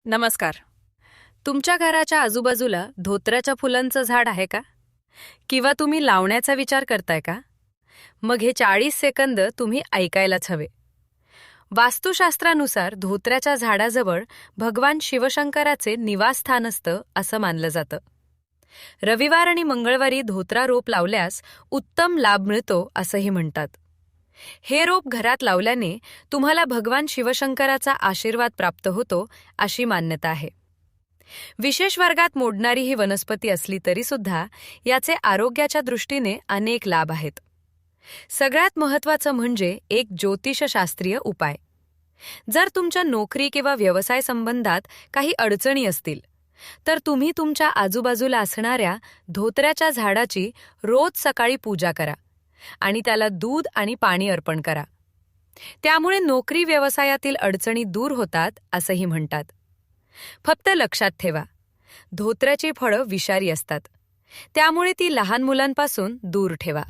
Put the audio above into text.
नमस्कार. तुमच्या घराच्या आजूबाजूला धोत्र्याच्या फुलांचं झाड आहे का? किंवा तुम्ही लावण्याचा विचार करताय का? मग हे 40 सेकंद तुम्ही ऐकायलाच हवे. वास्तुशास्त्रानुसार धोत्र्याच्या झाडाजवळ भगवान शिवशंकराचे निवासस्थान असतं असं मानलं जातं. रविवार आणि मंगळवारी धोत्रा रोप लावल्यास उत्तम लाभ मिळतो असंही म्हणतात. हे रोप घरात लावल्याने तुम्हाला भगवान शिवशंकराचा आशीर्वाद प्राप्त होतो अशी मान्यता आहे. विशेष वर्गात मोडणारी ही वनस्पती असली तरी सुद्धा याचे आरोग्याच्या दृष्टीने अनेक लाभ आहेत. सगळ्यात महत्त्वाचं म्हणजे एक ज्योतिषशास्त्रीय उपाय. जर तुमच्या नोकरी किंवा व्यवसाय संबंधात काही अडचणी असतील तर तुम्ही तुमच्या आजूबाजूला असणाऱ्या धोत्र्याच्या झाडाची रोज सकाळी पूजा करा आणि त्याला दूध आणि पाणी अर्पण करा. त्यामुळे नोकरी व्यवसायातील अडचणी दूर होतात असंही म्हणतात. फक्त लक्षात ठेवा, धोत्र्याची फळं विषारी असतात, त्यामुळे ती लहान मुलांपासून दूर ठेवा.